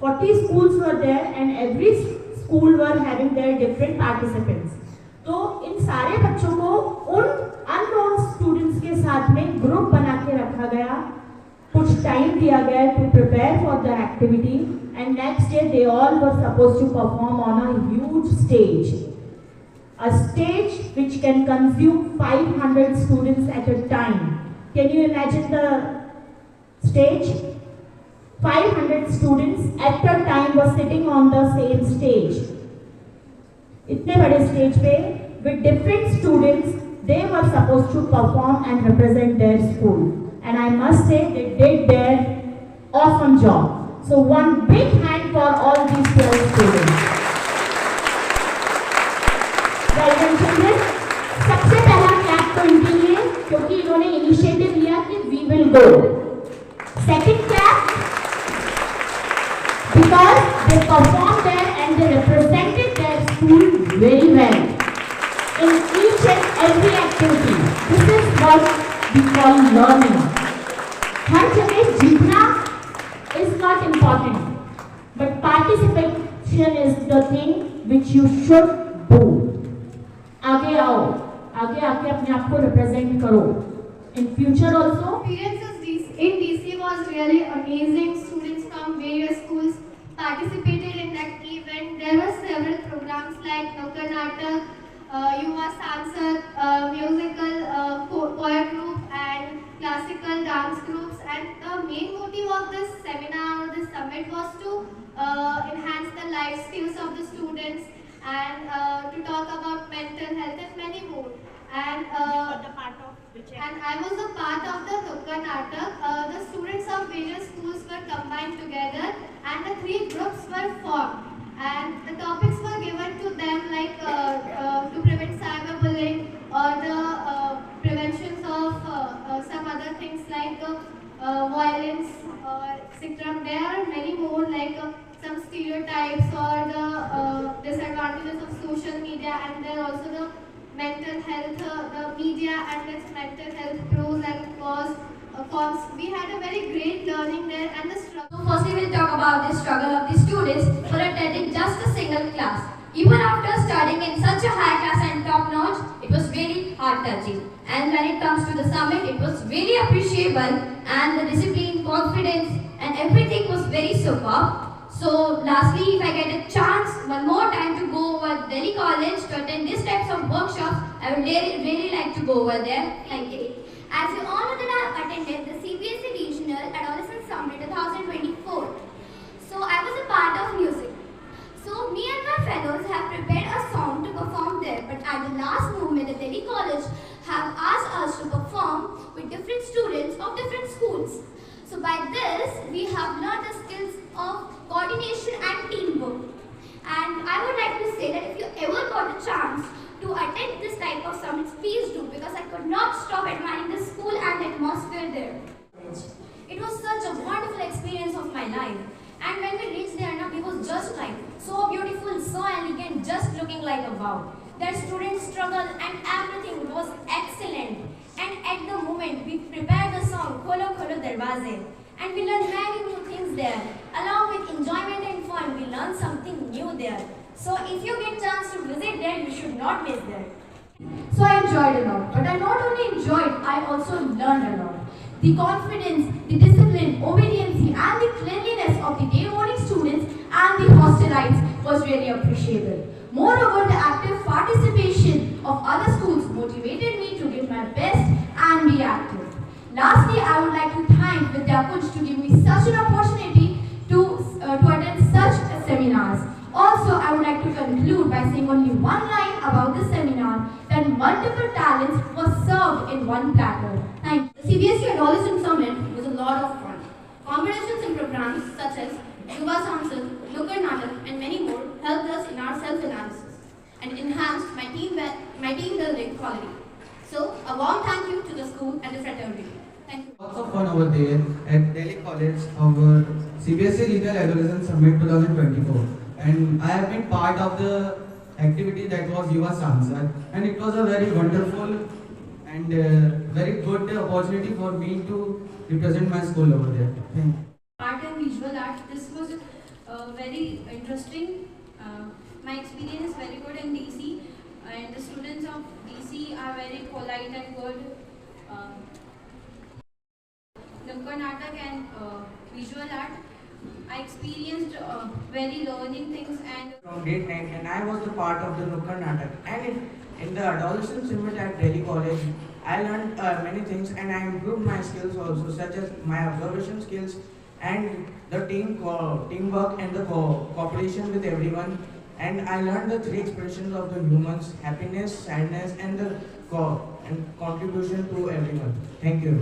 40 schools were there and every school were having their different participants. तो इन सारे बच्चों को उन अननोन स्टूडेंट्स के साथ में ग्रुप बना के रखा गया, कुछ टाइम दिया गया to prepare for the activity, and next day they all were supposed to perform on a huge stage. A stage which can consume 500 students at a time. Can you imagine the stage? 500 students at a time were sitting on the same stage. इतने बड़े stage पे with different students they were supposed to perform and represent their school, and I must say they did their awesome job. So one big hand for all these 12 students. Well done children. सबसे पहला clap तो इनके लिए क्योंकि इन्होंने initiative लिया कि we will go. Second clap because they performed there and they represented their school very well in each and every activity. This is what we call learning. हर जगह जीतना is not important, but participation is the thing which you should do. आगे आओ, आगे आके अपने आप को represent करो. In future also. Experiences in DC was really amazing. Students from various schools participated in that event. There were several programs like Nukkad Natak, Yuva Sansad, musical choir group and classical dance groups. And the main motive of this seminar or this summit was to enhance the life skills of the students and to talk about mental health and many more. And I was a part of the Nukkad Natak. The students of various schools were combined together and the 3 groups were formed. And the topics were given to them like to prevent cyberbullying or the preventions of some other things like violence or etc. There are many more like some stereotypes or the disadvantages of social media, and there are also the mental health, the media and its mental health pros and cons. We had a very great learning there and the struggle. So firstly we'll talk about the struggle of the students for attending just a single class. Even after studying in such a high class and top notch, it was very heart touching. And when it comes to the summit, it was very appreciable and the discipline, confidence and everything was very superb. So lastly, if I get a chance one more time to go over Delhi College to attend these types of workshops, I would really like to go over there. Thank you. As you all know that I have attended the CBSE Regional Adolescent Summit 2024. So I was a part of music. So me and my fellows have prepared a song to perform there, but at the last moment the Delhi College have asked us to perform with different students of different schools. So by this we have learned the skills of coordination and teamwork. And I would like to say that if you ever got a chance to attend this type of summits, please do, because I could not stop admiring the school and the atmosphere there. It was such a wonderful experience of my life. And when we reached there, it was just like so beautiful, so elegant, just looking like a wow. Their students struggled and everything was excellent. And at the moment, we prepared the song Kholo Kholo Darwaze. And we learned many new things there. Along with enjoyment and fun, we learned something new there. So if you get chance to visit there, you should not miss there. So I enjoyed a lot. But I not only enjoyed, I also learned a lot. The confidence, the discipline, obedience and the cleanliness of the day morning students and the hostelites was really appreciable. Moreover, the active participation of other schools motivated me to give my best and be active. Lastly, I would like to thank Vidya Kunj to give me such an opportunity to attend such seminars. Also, I would like to conclude by saying only one line about this seminar, that multiple talents were served in one platter. Thank you. The CBSE Adolescent Summit was a lot of fun. Competitions and programs such as Yuva Sansad, Nukkad Natak and many more helped us in our self-analysis and enhanced my team building quality. So, a warm thank you to the school and the fraternity. Thank you. Lots of fun over there at Delhi College, our CBSE Regional Adolescent Summit 2024. And I have been part of the activity that was Yuva Sansad, and it was a very wonderful and very good opportunity for me to represent my school over there. Thank you. Art and visual art. This was very interesting. My experience is very good in DC, and the students of DC are very polite and good. Nukkad Natak and visual art. I experienced very learning things and from grade 9 and I was the part of the Nukkad Natak. And in the adolescent summit at Delhi College, I learned many things and I improved my skills also, such as my observation skills and the teamwork and the cooperation with everyone. And I learned the three expressions of the humans: happiness, sadness, and the contribution to everyone. Thank you.